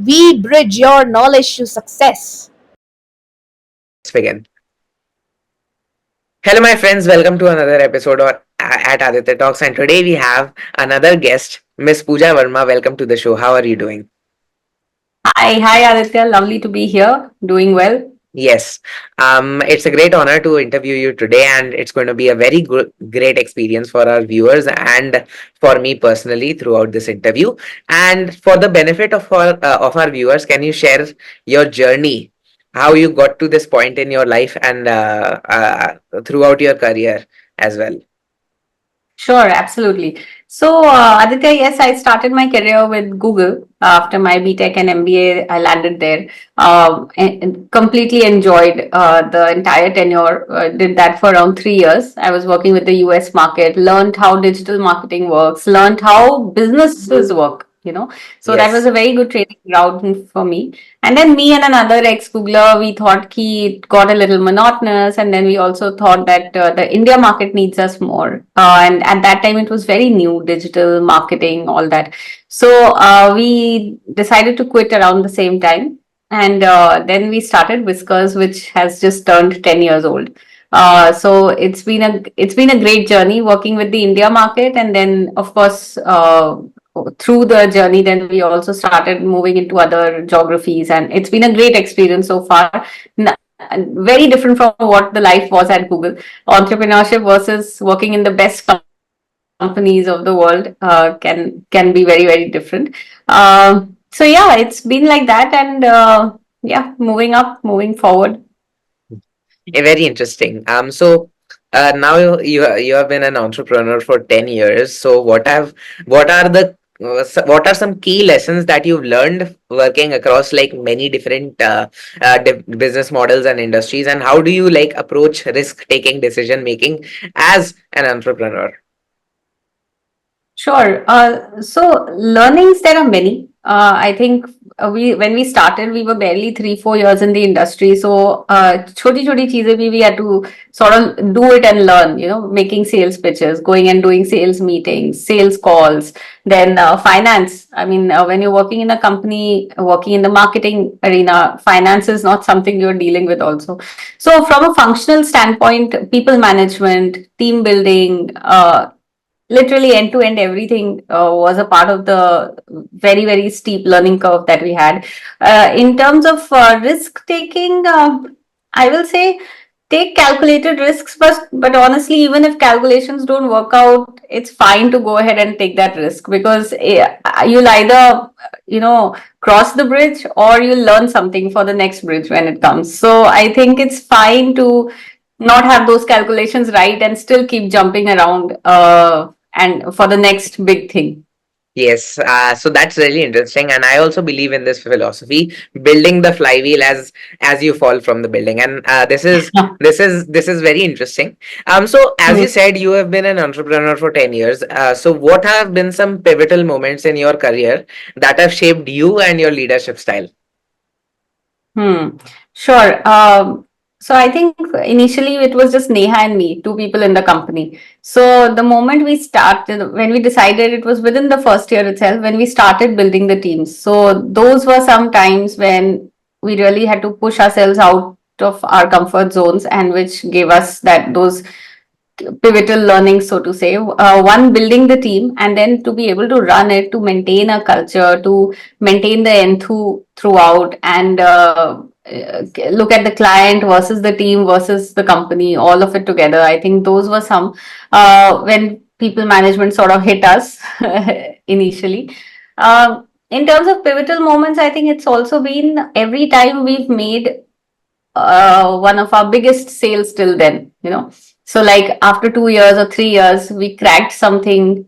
We bridge your knowledge to success. Let's begin. Hello, my friends. Welcome to another episode at Aditya Talks. And today we have another guest, Miss Pooja Verma. Welcome to the show. How are you doing? Hi Aditya, lovely to be here. Doing well. Yes, it's a great honor to interview you today, and it's going to be a very good, great experience for our viewers and for me personally throughout this interview. And for the benefit of our viewers, can you share your journey, how you got to this point in your life and throughout your career as well? Sure, absolutely. So, Aditya, yes, I started my career with Google after my BTech and MBA. I landed there. And completely enjoyed the entire tenure. Did that for around 3 years. I was working with the US market, learned how digital marketing works, learned how businesses work. So that was Yes. a very good training ground for me. And then me and another ex-Googler, we thought it got a little monotonous. And then we also thought that the India market needs us more. And at that time, it was very new, digital marketing, all that. So we decided to quit around the same time. And then we started Whiskers, which has just turned 10 years old. So it's been a great journey working with the India market, and then of course through the journey, then we also started moving into other geographies, and it's been a great experience so far. Very different from what the life was at Google. Entrepreneurship versus working in the best companies of the world can be very very different. So yeah, it's been like that, and yeah, moving up, moving forward. Very interesting. Now you have been an entrepreneur for 10 years. So what are some key lessons that you've learned working across like many different business models and industries, and how do you like approach risk taking decision making as an entrepreneur? Sure. So learnings, there are many. I think when we started, we were barely 3-4 years in the industry. So choti choti cheezein bhi we had to sort of do it and learn. Making sales pitches, going and doing sales meetings, sales calls, then finance. I mean, when you're working in a company, working in the marketing arena, finance is not something you're dealing with also. So from a functional standpoint, people management, team building, literally end to end everything was a part of the very very steep learning curve that we had. In terms of risk taking, I will say take calculated risks, but honestly, even if calculations don't work out, it's fine to go ahead and take that risk, because you'll either cross the bridge, or you'll learn something for the next bridge when it comes. So I think it's fine to not have those calculations right and still keep jumping around, and for the next big thing. Yes, so that's really interesting, and I also believe in this philosophy, building the flywheel as you fall from the building, and this is very interesting. So as you said, you have been an entrepreneur for 10 years. So what have been some pivotal moments in your career that have shaped you and your leadership style? Hmm. Sure. So I think initially it was just Neha and me, two people in the company. So the moment we started, when we decided, it was within the first year itself when we started building the teams. So those were some times when we really had to push ourselves out of our comfort zones, and which gave us those pivotal learnings, so to say. One, building the team, and then to be able to run it, to maintain a culture, to maintain the enthu throughout, and look at the client versus the team versus the company, all of it together. I think those were some when people management sort of hit us initially. In terms of pivotal moments, I think it's also been every time we've made one of our biggest sales till then. So, like after 2 years or 3 years, we cracked something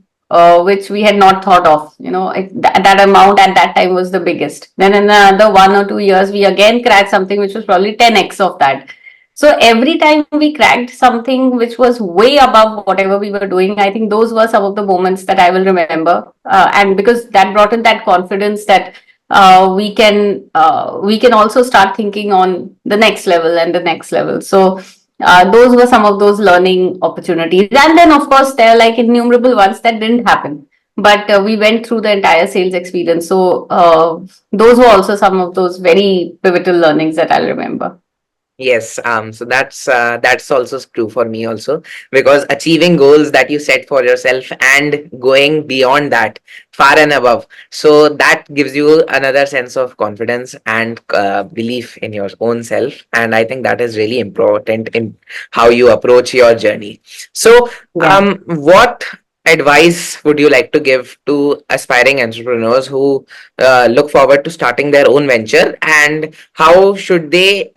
which we had not thought of. That amount at that time was the biggest. Then in another 1 or 2 years, we again cracked something which was probably 10x of that. So every time we cracked something which was way above whatever we were doing, I think those were some of the moments that I will remember. And because that brought in that confidence that we can also start thinking on the next level and the next level. So those were some of those learning opportunities. And then of course there are like innumerable ones that didn't happen. but we went through the entire sales experience. So those were also some of those very pivotal learnings that I'll remember. Yes, so that's also true for me also, because achieving goals that you set for yourself and going beyond that, far and above, so that gives you another sense of confidence and belief in your own self, and I think that is really important in how you approach your journey. So, Yeah. what advice would you like to give to aspiring entrepreneurs who look forward to starting their own venture, and how should they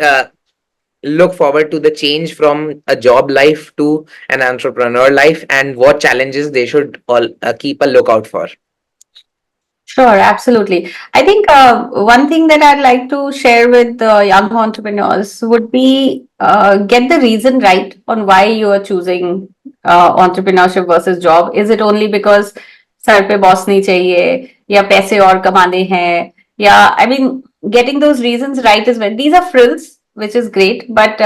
look forward to the change from a job life to an entrepreneur life, and what challenges they should all keep a lookout for? Sure, absolutely. I think one thing that I'd like to share with the young entrepreneurs would be get the reason right on why you are choosing entrepreneurship versus job. Is it only because sir पे boss नहीं चाहिए या पैसे और कमाने हैं या I mean getting those reasons right is when these are frills which is great but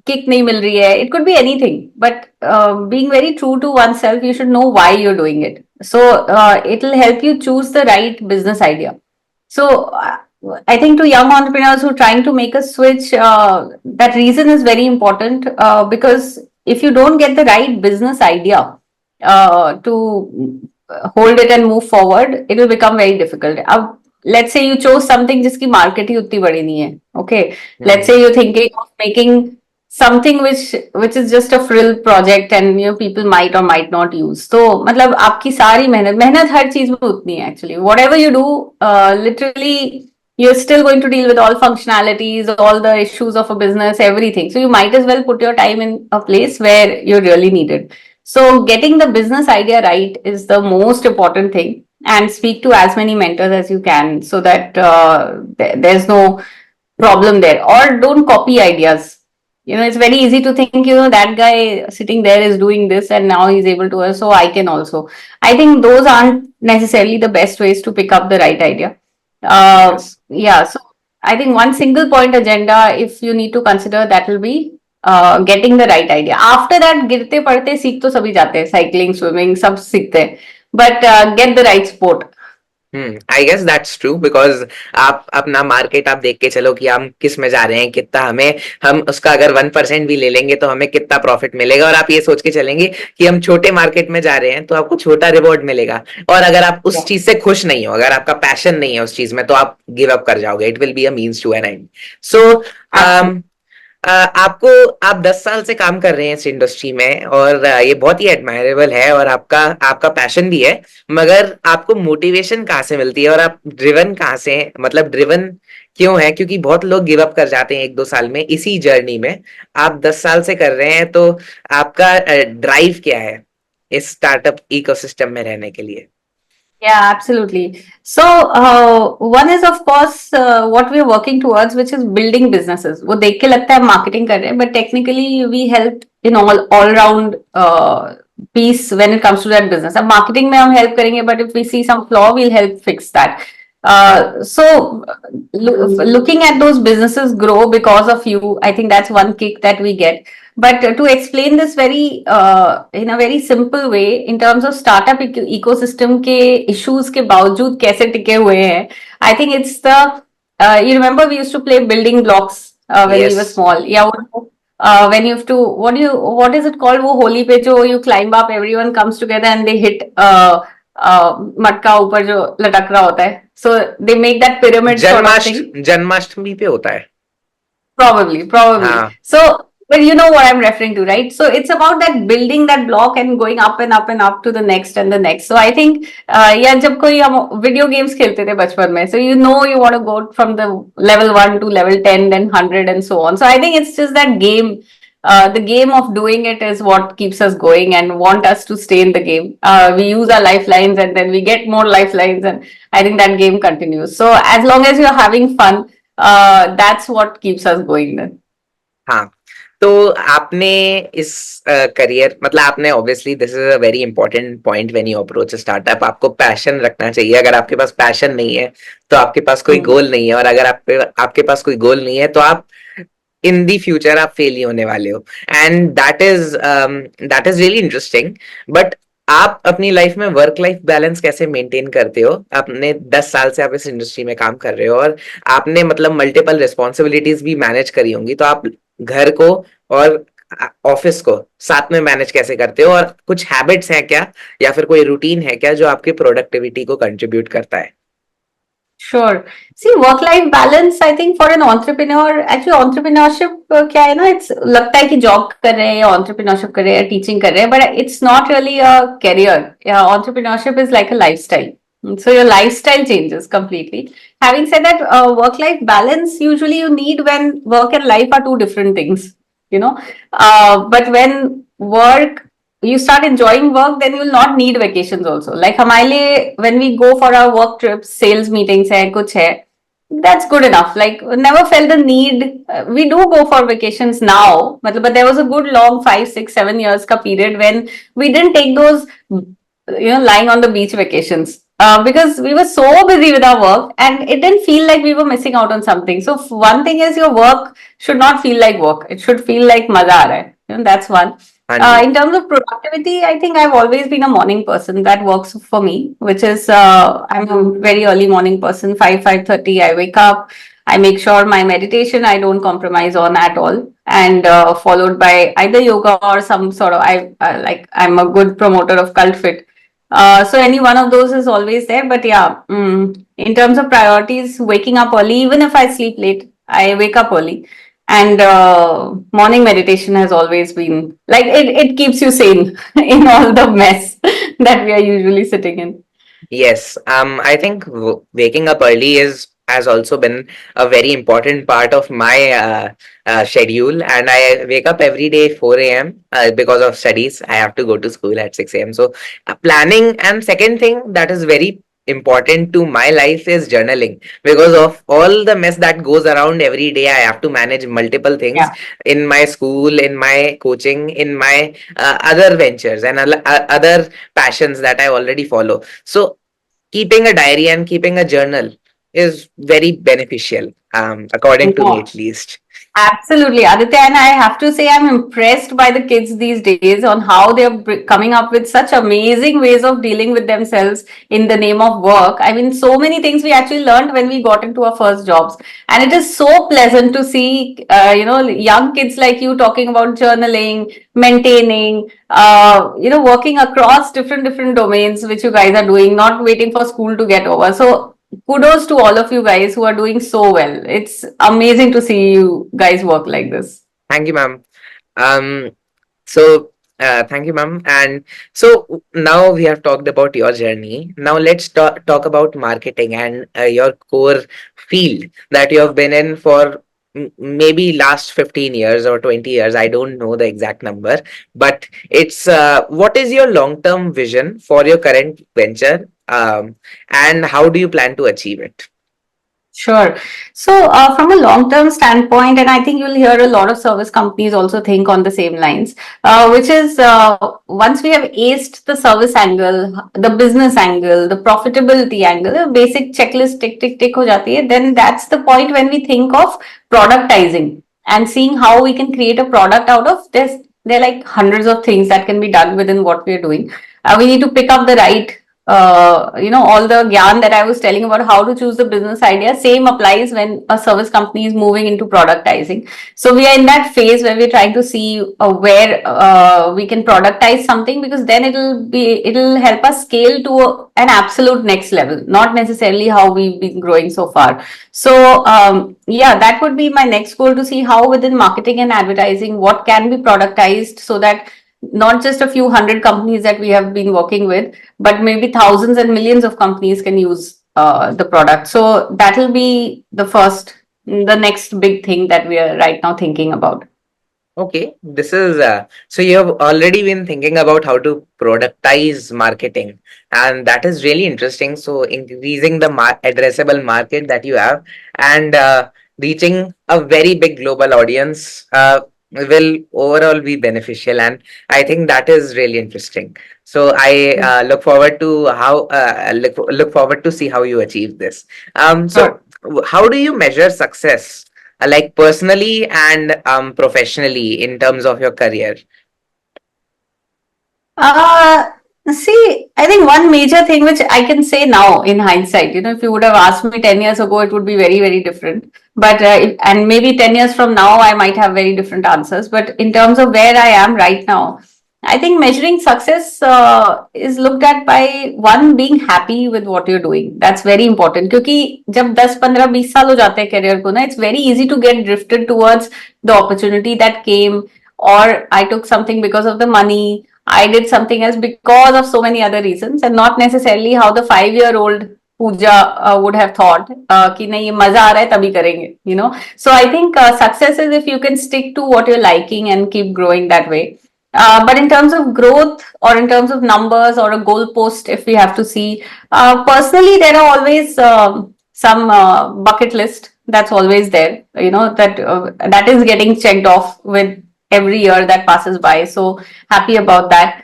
kick nahi mil rahi hai. It could be anything, but being very true to oneself, you should know why you're doing it. So it will help you choose the right business idea. So I think to young entrepreneurs who are trying to make a switch, that reason is very important because if you don't get the right business idea to hold it and move forward, it will become very difficult. Let's say you chose something जिसकी market ही उतनी बड़ी नहीं है. Okay, let's say you're thinking of making something which is just a frill project and people might or might not use. So मतलब आपकी सारी मेहनत हर चीज में उतनी है actually. Whatever you do, literally you're still going to deal with all functionalities, all the issues of a business, everything. So you might as well put your time in a place where you're really needed. So getting the business idea right is the most important thing, and speak to as many mentors as you can so that there's no problem there. Or don't copy ideas. It's very easy to think, that guy sitting there is doing this and now he's able to, so I can also. I think those aren't necessarily the best ways to pick up the right idea. Yes. Yeah, so I think one single point agenda, if you need to consider, that will be getting the right idea. After that, गिरते पड़ते सीख तो सभी जाते हैं, cycling, swimming, सब सीखते हैं. But get the right sport. I guess that's true, because आप अपना मार्केट आप देख के चलो कि हम किस में जा रहे हैं, कितना हमें, हम उसका अगर 1% भी ले लेंगे तो हमें कितना प्रॉफिट मिलेगा, और आप ये सोच के चलेंगे कि हम छोटे मार्केट में जा रहे हैं तो आपको छोटा रिवॉर्ड मिलेगा, और अगर आप उस चीज से खुश नहीं हो, अगर आपका पैशन नहीं है उस चीज में, तो आप गिव अप कर जाओगे. It will be a means to an end. So आपको, आप 10 साल से काम कर रहे हैं इस इंडस्ट्री में, और ये बहुत ही एडमायरेबल है, और आपका आपका पैशन भी है, मगर आपको मोटिवेशन कहाँ से मिलती है, और आप ड्रिवन कहाँ से हैं? मतलब ड्रिवन क्यों है? क्योंकि बहुत लोग गिव अप कर जाते हैं 1-2 साल में इसी जर्नी में. आप 10 साल से कर रहे हैं, तो आपका ड्राइव क्या है इस स्टार्टअप इकोसिस्टम में रहने के लिए? Yeah, absolutely. So, one is of course what we are working towards, which is building businesses. वो देख के लगता है marketing कर रहे हैं, but technically we help in all round piece when it comes to that business. अब marketing में हम help करेंगे, but if we see some flaw, we'll help fix that. So looking at those businesses grow because of you, I think that's one kick that we get. But to explain this very in a very simple way, in terms of startup ecosystem के issues के बावजूद कैसे टिके हुए हैं, I think it's the you remember we used to play building blocks when we were Yes. small. Yeah, when you have to, what is it called? वो होली पे जो you climb up, everyone comes together and they hit मटका ऊपर जो लटक रहा होता है. So they make that pyramid sort of thing. Janmashtami पे होता है. Probably. हाँ. So, well, you know what I'm referring to, right? So it's about that building that block and going up and up and up to the next and the next. So I think, yeah, जब कोई हम video games खेलते थे बचपन में, so you know you want to go from the level 1 to level 10, then 100 and so on. So I think it's just that game. The game of doing it is what keeps us going and want us to stay in the game. We use our lifelines and then we get more lifelines, and I think that game continues. So as long as you're having fun, that's what keeps us going then. हाँ, तो आपने इस career, मतलब आपने obviously, this is a very important point when you approach a startup. आपको passion रखना चाहिए. अगर आपके पास पैशन नहीं है तो आपके पास कोई गोल नहीं है, और अगर आपके पास कोई गोल नहीं है तो आप इन दी फ्यूचर आप फेल ही होने वाले हो. And that is really interesting. But आप अपनी लाइफ में वर्क लाइफ बैलेंस कैसे मेंटेन करते हो? आपने 10 साल से आप इस इंडस्ट्री में काम कर रहे हो और आपने मतलब मल्टीपल रिस्पॉन्सिबिलिटीज भी मैनेज करी होंगी, तो आप घर को और ऑफिस को साथ में मैनेज कैसे करते हो? और कुछ हैबिट्स हैं क्या, या फिर कोई रूटीन है क्या जो आपकी प्रोडक्टिविटी को कंट्रीब्यूट करता है? Sure. See, work-life balance, I think for an entrepreneur, actually entrepreneurship क्या है ना, it's लगता है कि जॉब कर रहे हैं या entrepreneurship कर रहे हैं या टीचिंग कर रहे हैं, but it's not really a career. Yeah, entrepreneurship is like a lifestyle. So your lifestyle changes completely. Having said that, work-life balance usually you need when work and life are two different things, you know. But when work you start enjoying work, then you will not need vacations also. Like हमारे लिए when we go for our work trips, sales meetings है, कुछ है, that's good enough. Like never felt the need. We do go for vacations now, but there was a good long 5, 6, 7 years का period when we didn't take those, lying on the beach vacations. Because we were so busy with our work and it didn't feel like we were missing out on something. So one thing is your work should not feel like work. It should feel like maza aa raha hai. That's one. हाँ जी. In terms of productivity, I think I've always been a morning person. That works for me, which is I'm a very early morning person. 5:30, I wake up. I make sure my meditation I don't compromise on at all, and followed by either yoga or some sort of I'm a good promoter of cult fit. So any one of those is always there. But yeah, in terms of priorities, waking up early, even if I sleep late, I wake up early. And morning meditation has always been like it keeps you sane in all the mess that we are usually sitting in. Yes, I think waking up early is has also been a very important part of my schedule, and I wake up every day 4 a.m. Because of studies. I have to go to school at 6 a.m. So planning, and second thing that is very important to my life is journaling, because of all the mess that goes around every day. I have to manage multiple things Yeah. in my school, in my coaching, in my other ventures, and other passions that I already follow. So keeping a diary and keeping a journal is very beneficial, according to me Yeah. at least. Absolutely, Aditya, and I have to say I'm impressed by the kids these days on how they're coming up with such amazing ways of dealing with themselves in the name of work. I mean, so many things we actually learned when we got into our first jobs, and it is so pleasant to see, young kids like you talking about journaling, maintaining, working across different domains which you guys are doing, not waiting for school to get over. So kudos to all of you guys who are doing so well. It's amazing to see you guys work like this. Thank you, ma'am. Um, so thank you, ma'am. And so now we have talked about your journey. Now let's talk about marketing and your core field that you have been in for maybe last 15 years or 20 years. I don't know the exact number, but it's what is your long-term vision for your current venture, and how do you plan to achieve it? Sure. So, from a long-term standpoint, and I think you'll hear a lot of service companies also think on the same lines, which is once we have aced the service angle, the business angle, the profitability angle, a basic checklist tick tick tick ho jati hai, then that's the point when we think of productizing and seeing how we can create a product out of this. There are like hundreds of things that can be done within what we're doing. We need to pick up the right all the gyan that I was telling about how to choose the business idea, same applies when a service company is moving into productizing. So we are in that phase where we're trying to see where we can productize something, because then it'll help us scale to an absolute next level, not necessarily how we've been growing so far. So yeah, that would be my next goal, to see how within marketing and advertising what can be productized, so that not just a few hundred companies that we have been working with, but maybe thousands and millions of companies can use the product. So that will be the next big thing that we are right now thinking about. Okay, this is so you have already been thinking about how to productize marketing, and that is really interesting. So increasing the addressable market that you have, and reaching a very big global audience will overall be beneficial, and I think that is really interesting. So I look forward to look forward to see how you achieve this. So how do you measure success, like personally and professionally, in terms of your career? Uh, See, I think one major thing which I can say now in hindsight, if you would have asked me 10 years ago, it would be very, very different. But, and maybe 10 years from now, I might have very different answers. But in terms of where I am right now, I think measuring success is looked at by one being happy with what you're doing. That's very important. क्योंकि जब 10, 15, 20 साल हो जाते हैं career को ना, it's very easy to get drifted towards the opportunity that came, or I took something because of the money, I did something else because of so many other reasons, and not necessarily how the 5-year-old Pooja would have thought कि नहीं ये मजा आ रहा है तभी करेंगे. So I think success is if you can stick to what you're liking and keep growing that way. But in terms of growth or in terms of numbers or a goalpost, if we have to see, personally there are always some bucket list that's always there. That is getting checked off with every year that passes by. So happy about that.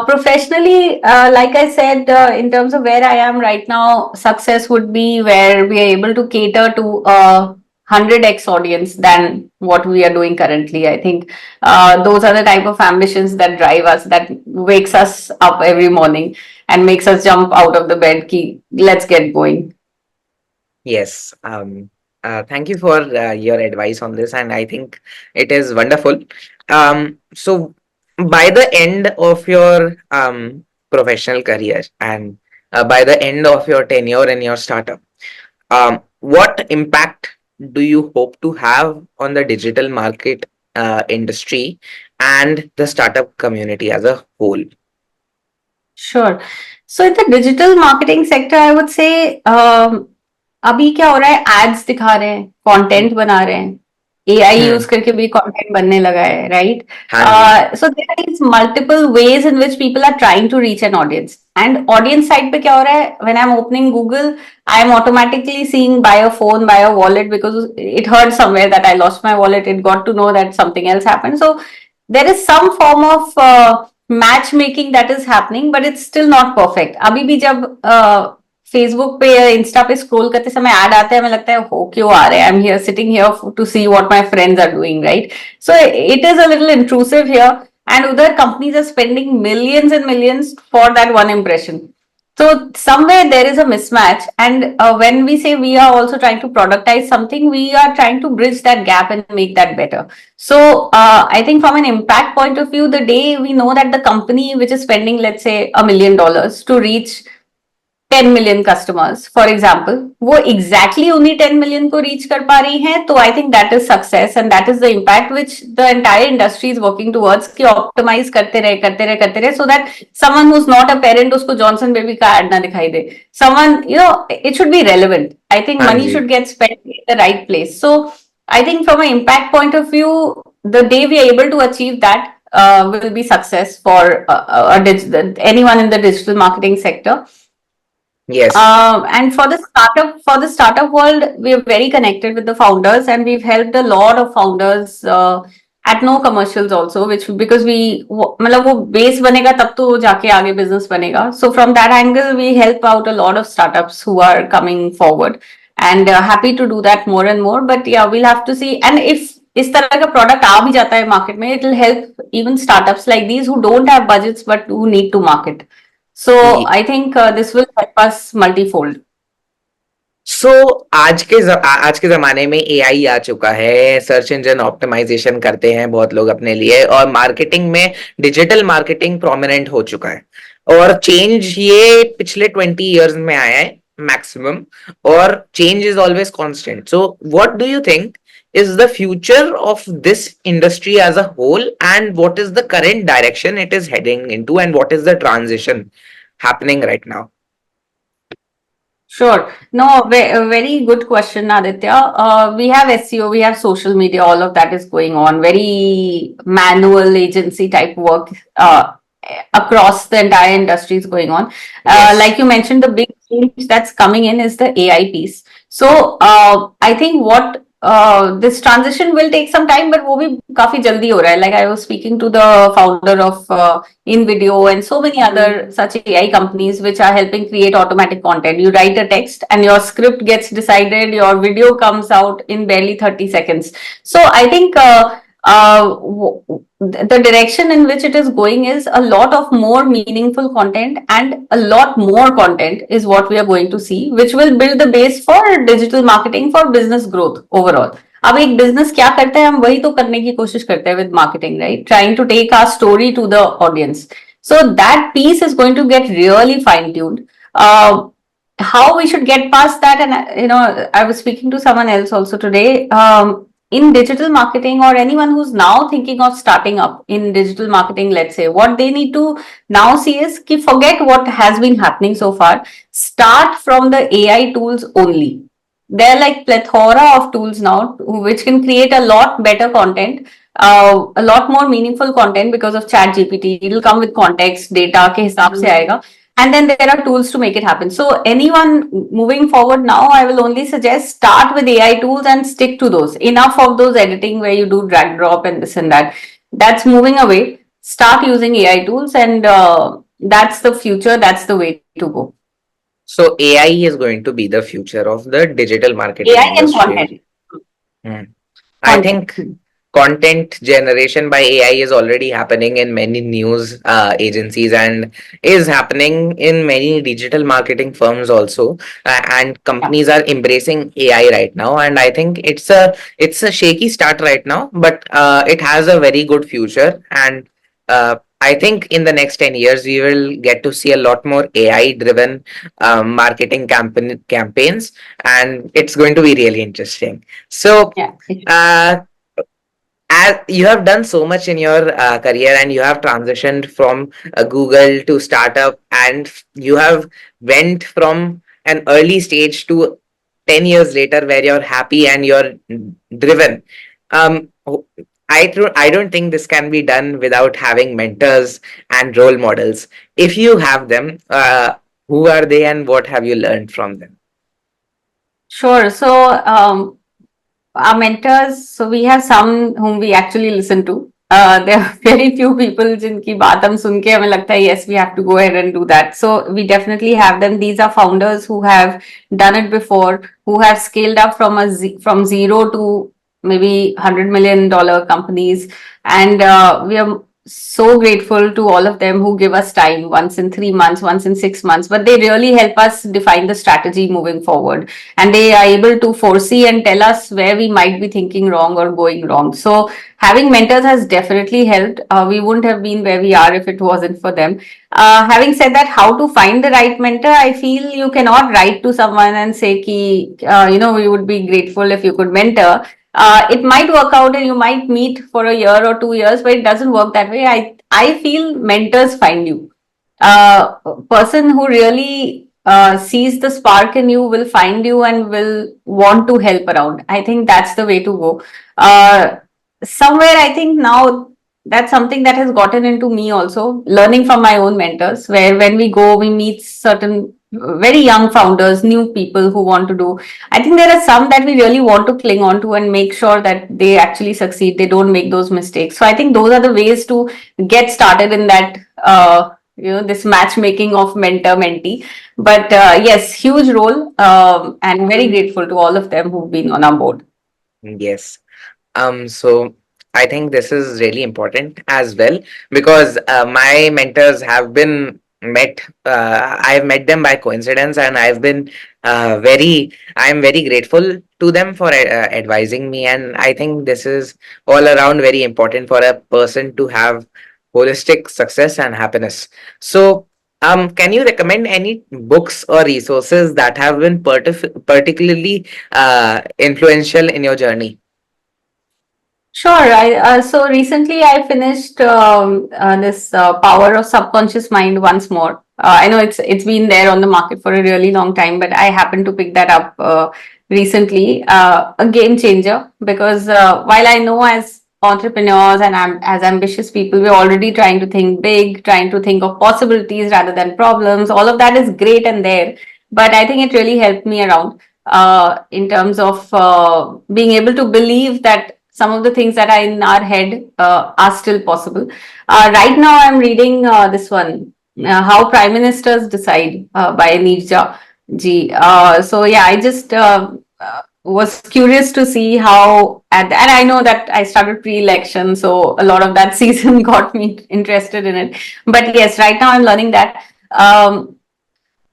Professionally, like I said, in terms of where I am right now, success would be where we are able to cater to a 100x audience than what we are doing currently. I think those are the type of ambitions that drive us, that wakes us up every morning and makes us jump out of the bed. Ki, let's get going. Yes. Thank you for your advice on this, and I think it is wonderful. So by the end of your professional career and by the end of your tenure in your startup, what impact do you hope to have on the digital market industry and the startup community as a whole? Sure. So in the digital marketing sector, I would say अभी क्या हो रहा है, ads दिखा रहे हैं, content बना रहे हैं, एआई यूज करके भी कंटेंट बनने लगा है, right? So there is multiple ways in which people are trying to reach an audience. And audience side पे क्या हो रहा है, when I am opening Google, I am automatically seeing buy a phone, buy a wallet, because it heard somewhere that I lost my wallet, it got to know that something else happened. So there is some form of match making that is happening, but it's still not perfect. अभी भी जब Facebook पे या Insta पे scroll करते समय add आते हैं, हमें लगता है हो क्यों आ रहे हैं, I am here sitting here to see what my friends are doing, right? So it is a little intrusive here, and उधर companies are spending millions and millions for that one impression. So somewhere there is a mismatch, and when we say we are also trying to productize something, we are trying to bridge that gap and make that better. So I think from an impact point of view, the day we know that the company which is spending, let's say, $1 million to reach 10 million customers, for example, वो exactly only 10 million को reach कर पा रही हैं, तो I think that is success, and that is the impact which the entire industry is working towards, कि optimize करते रहे, so that someone who's not a parent, उसको Johnson Baby का ad ना दिखाई दे. Someone, it should be relevant. I think money should get spent in the right place. So I think from an impact point of view, the day we are able to achieve that will be success for anyone in the digital marketing sector. Yes. And for the startup world, we are very connected with the founders, and we've helped a lot of founders at no commercials also, which because मतलब वो base बनेगा तब तो जाके आगे business बनेगा. So from that angle, we help out a lot of startups who are coming forward, and happy to do that more and more. But yeah, we'll have to see. And if इस तरह का product आ भी जाता है market में, it will help even startups like these who don't have budgets but who need to market. So I think this will help us multifold. So आज के जमाने में एआई आ चुका है, सर्च इंजन ऑप्टिमाइजेशन करते हैं बहुत लोग अपने लिए, और मार्केटिंग में डिजिटल मार्केटिंग प्रोमिनेंट हो चुका है, और चेंज ये पिछले 20 इयर्स में आया है मैक्सिमम, और change is always constant. So what do you think is the future of this industry as a whole, and what is the current direction it is heading into, and what is the transition happening right now? Sure. No, a very good question, Aditya. We have SEO, we have social media, all of that is going on. Very manual agency type work across the entire industry is going on. Yes. Like you mentioned, the big change that's coming in is the AI piece. So I think what this transition will take some time, but वो भी काफी जल्दी हो रहा है. Like I was speaking to the founder of InVideo and so many other such AI companies which are helping create automatic content. You write a text and your script gets decided, your video comes out in barely 30 seconds. So I think The direction in which it is going is a lot of more meaningful content, and a lot more content is what we are going to see, which will build the base for digital marketing for business growth overall. अब एक business क्या करता है, हम वही तो करने की कोशिश करते हैं with marketing, right? Trying to take our story to the audience. So that piece is going to get really fine tuned. How we should get past that, and I was speaking to someone else also today. In digital marketing, or anyone who's now thinking of starting up in digital marketing, let's say, what they need to now see is ki forget what has been happening so far. Start from the AI tools only. There are like plethora of tools now which can create a lot better content, a lot more meaningful content because of chat gpt. It will come with context data ke hisab se aayega, and then there are tools to make it happen. So anyone moving forward now, I will only suggest start with AI tools and stick to those. Enough of those editing where you do drag drop and this and that. That's moving away. Start using AI tools, and that's the future. That's the way to go. So AI is going to be the future of the digital marketing AI and industry. content. Hmm. I think content generation by AI is already happening in many news agencies, and is happening in many digital marketing firms also. And companies are embracing AI right now, and I think it's a shaky start right now, but it has a very good future. And I think in the next 10 years we will get to see a lot more AI driven marketing campaigns, and it's going to be really interesting. So Yeah. uh, as you have done so much in your career, and you have transitioned from Google to startup, and you have went from an early stage to 10 years later where you're happy and you're driven. um, I don't think this can be done without having mentors and role models. If you have them, who are they and what have you learned from them? Sure. So our mentors, so we have some whom we actually listen to. There are very few people जिनकी बात हम सुन के हमें लगता है yes we have to go ahead and do that. So we definitely have them. These are founders who have done it before, who have scaled up from zero to maybe $100 million companies, and we are so grateful to all of them who give us time, once in 3 months, once in 6 months, but they really help us define the strategy moving forward, and they are able to foresee and tell us where we might be thinking wrong or going wrong. So having mentors has definitely helped. We wouldn't have been where we are if it wasn't for them. Having said that, how to find the right mentor? I feel you cannot write to someone and say ki, we would be grateful if you could mentor. It might work out and you might meet for a year or 2 years, but it doesn't work that way. I feel mentors find you. A person who really sees the spark in you will find you and will want to help around. I think that's the way to go. Somewhere, I think now that's something that has gotten into me also, learning from my own mentors, where when we go, we meet certain very young founders, new people who want to do. I think there are some that we really want to cling on to and make sure that they actually succeed, they don't make those mistakes. So I think those are the ways to get started in that, this matchmaking of mentor mentee. But yes, huge role, and very grateful to all of them who've been on our board. Yes. So I think this is really important as well, because my mentors have been I've met them by coincidence, and I'm very grateful to them for advising me. And I think this is all around very important for a person to have holistic success and happiness. So, can you recommend any books or resources that have been particularly influential in your journey? Sure. So recently I finished this Power of Subconscious Mind once more. I know it's been there on the market for a really long time, but I happened to pick that up recently. A game changer, because while I know as entrepreneurs and as ambitious people, we're already trying to think big, trying to think of possibilities rather than problems. All of that is great and there, but I think it really helped me around in terms of being able to believe that some of the things that are in our head are still possible. Right now, I'm reading this one, How Prime Ministers Decide by Neerja Ji. So yeah, I just was curious to see how, and I know that I started pre-election, so a lot of that season got me interested in it. But yes, right now I'm learning that.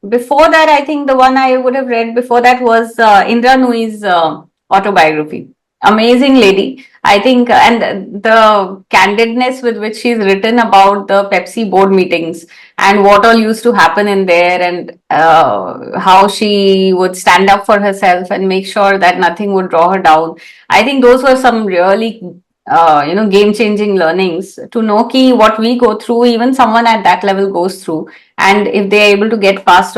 Before that, I think the one I would have read before that was Indra Nui's autobiography. Amazing lady. I think, and the candidness with which she's written about the Pepsi board meetings and what all used to happen in there, and how she would stand up for herself and make sure that nothing would draw her down. I think those were some really game changing learnings to know ki what we go through, even someone at that level goes through, and if they're able to get past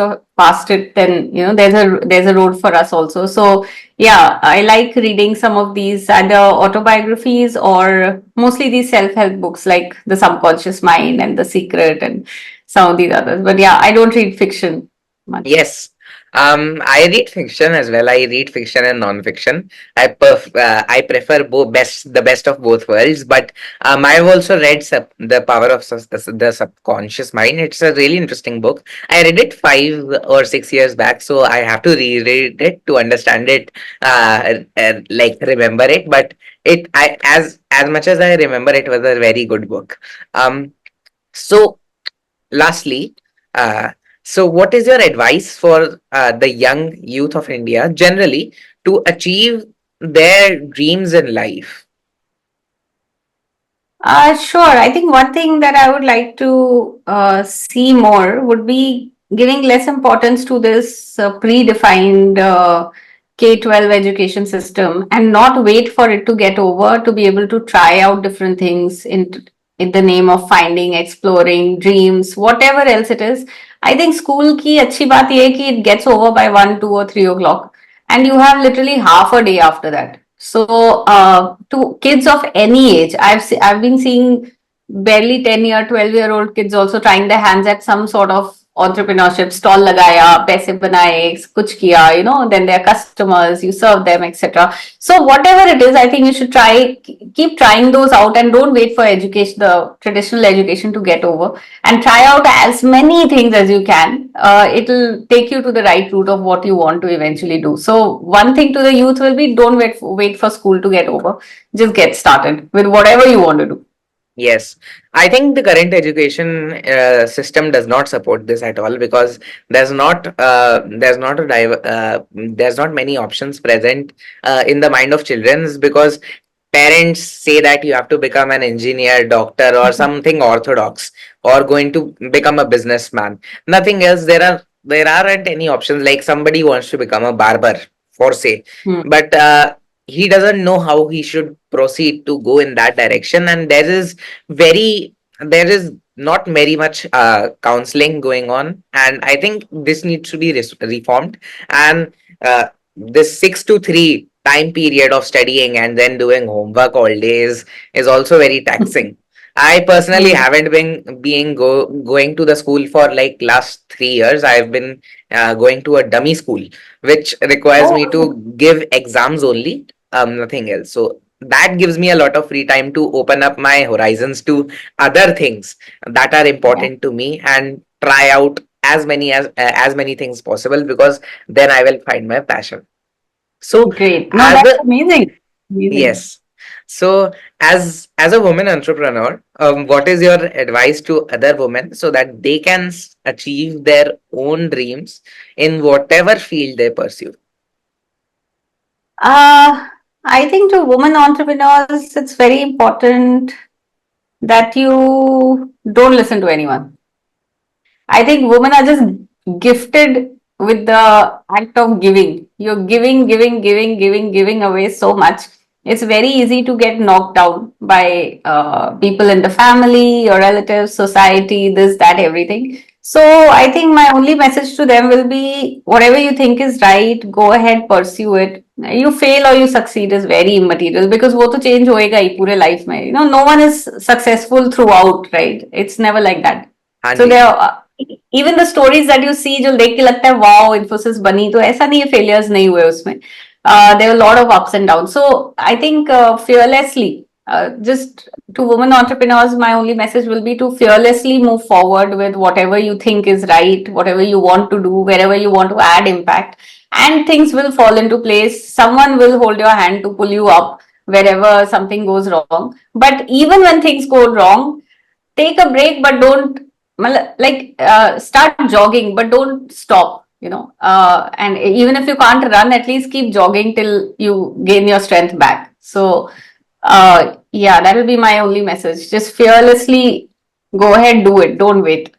it, then there's a road for us also. So yeah, I like reading some of these either autobiographies or mostly these self-help books like The Subconscious Mind and The Secret and some of these others. But yeah, I don't read fiction much. Yes. I read fiction as well. I read fiction and non-fiction. I prefer the best of both worlds. But I've also read The Power of the Subconscious Mind. It's a really interesting book. I read it 5 or 6 years back, so I have to reread it to understand it, like remember it. But as much as I remember, it was a very good book. So lastly, uh, so what is your advice for the young youth of India generally to achieve their dreams in life? Sure. I think one thing that I would like to see more would be giving less importance to this predefined K-12 education system and not wait for it to get over to be able to try out different things in the name of finding, exploring, dreams, whatever else it is. I think school ki achhi baat ye hai ki it gets over by 1, 2 or 3 o'clock and you have literally half a day after that. So, to kids of any age, I've been seeing barely 10-year, 12-year-old kids also trying their hands at some sort of entrepreneurship. Stall lagaya, paise banaye, kuch kiya, then their customers, you serve them, etc. So whatever it is, I think you should keep trying those out and don't wait for education, the traditional education to get over, and try out as many things as you can. It'll take you to the right route of what you want to eventually do. So one thing to the youth will be don't wait for school to get over. Just get started with whatever you want to do. Yes, I think the current education system does not support this at all because there's not many options present in the mind of children because parents say that you have to become an engineer, doctor, or something orthodox, or going to become a businessman. Nothing else. There aren't any options. Like somebody wants to become a barber, for say, Hmm. but he doesn't know how he should proceed to go in that direction, and there is not very much counseling going on, and I think this needs to be reformed. And this 6 to 3 time period of studying and then doing homework all days is also very taxing. I personally Hmm. haven't been going to the school for like last 3 years. I've been going to a dummy school, which requires me Oh, to give exams only, nothing else. So that gives me a lot of free time to open up my horizons to other things that are yeah. important to me and try out as many things possible, because then I will find my passion. So Great. No, as that's a amazing. Amazing. yes, so as a woman entrepreneur, what is your advice to other women so that they can achieve their own dreams in whatever field they pursue? Uh, I think to women entrepreneurs, it's very important that you don't listen to anyone. I think women are just gifted with the act of giving. You're giving away so much. It's very easy to get knocked down by people in the family, your relatives, society, this, that, everything. So I think my only message to them will be whatever you think is right, go ahead, pursue it. You fail or you succeed is very immaterial because वो तो change होएगा ही पूरे life में. No one is successful throughout, right? It's never like that. So Hanji. there are even the stories that you see जो देख के लगता है वाओ इन्फोसिस बनी तो ऐसा नहीं है फेलियर्स नहीं हुए उसमें there lot of ups and down so I think fearlessly just to women entrepreneurs, my only message will be to fearlessly move forward with whatever you think is right, whatever you want to do, wherever you want to add impact, and things will fall into place. Someone will hold your hand to pull you up wherever something goes wrong. But even when things go wrong, take a break, but don't start jogging, but don't stop. And even if you can't run, at least keep jogging till you gain your strength back. So, yeah, that will be my only message. Just fearlessly go ahead, do it. Don't wait.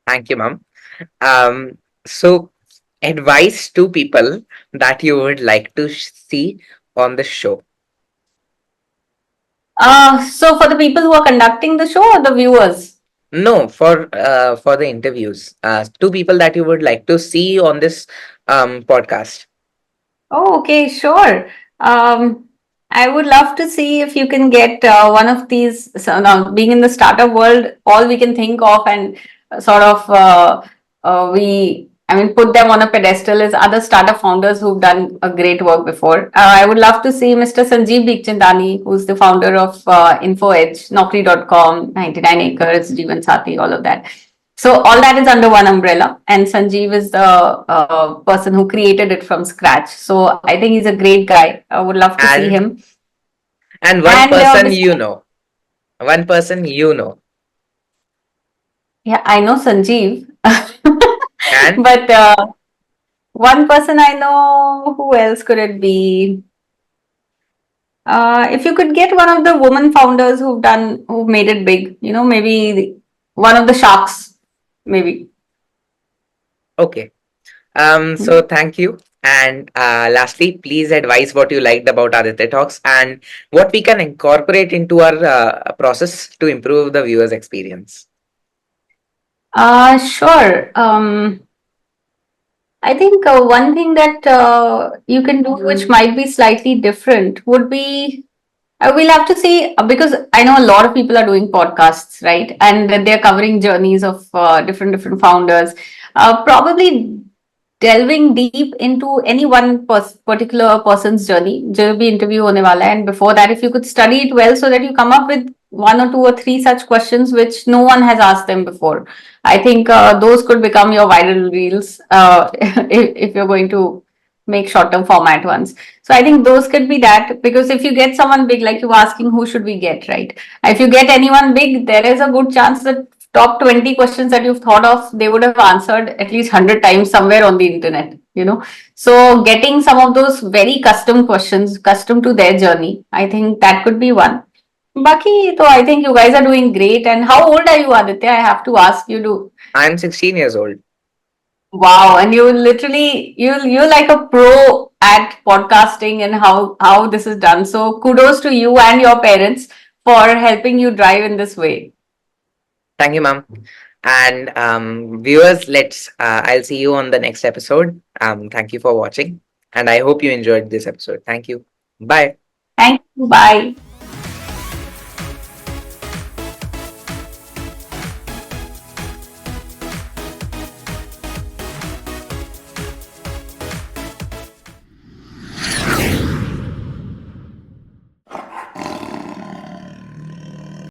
Thank you, ma'am. So advice to people that you would like to see on the show. So for the people who are conducting the show or the viewers? No, for the interviews. Two people that you would like to see on this podcast. Oh, okay, sure. I would love to see if you can get one of these. So now, being in the startup world, all we can think of and sort of put them on a pedestal is other startup founders who've done a great work before. I would love to see Mr. Sanjeev Bikhchandani, who's the founder of InfoEdge, Naukri.com, 99 Acres, Jeevan Sati, all of that. So all that is under one umbrella, and Sanjeev is the person who created it from scratch. So I think he's a great guy. I would love to see And him. and one And person besides, you know. One person you know. yeah, I know Sanjeev, And but one person I know. Who else could it be? If you could get one of the women founders who've made it big, maybe one of the sharks, maybe. okay. So thank you. And lastly, please advise what you liked about Aditya Talks and what we can incorporate into our process to improve the viewer's experience. Sure. I think one thing that you can do, which might be slightly different, would be we'll have to see because I know a lot of people are doing podcasts, right? And they're covering journeys of different founders. Probably delving deep into any one particular person's journey जो भी interview होने वाला है, and before that if you could study it well so that you come up with one or two or three such questions which no one has asked them before. I think those could become your viral reels if you're going to make short-term format ones. So I think those could be that, because if you get someone big, like you were asking, who should we get, right? If you get anyone big, there is a good chance that top 20 questions that you've thought of, they would have answered at least 100 times somewhere on the internet. So getting some of those very custom questions, custom to their journey, I think that could be one. Baki, so I think you guys are doing great. And how old are you, Aditya? I have to ask you to. I'm 16 years old. Wow, and you literally you're like a pro at podcasting and how this is done. So kudos to you and your parents for helping you drive in this way. Thank you, ma'am. And viewers, I'll see you on the next episode. Thank you for watching. And I hope you enjoyed this episode. Thank you. Bye. Thank you. Bye.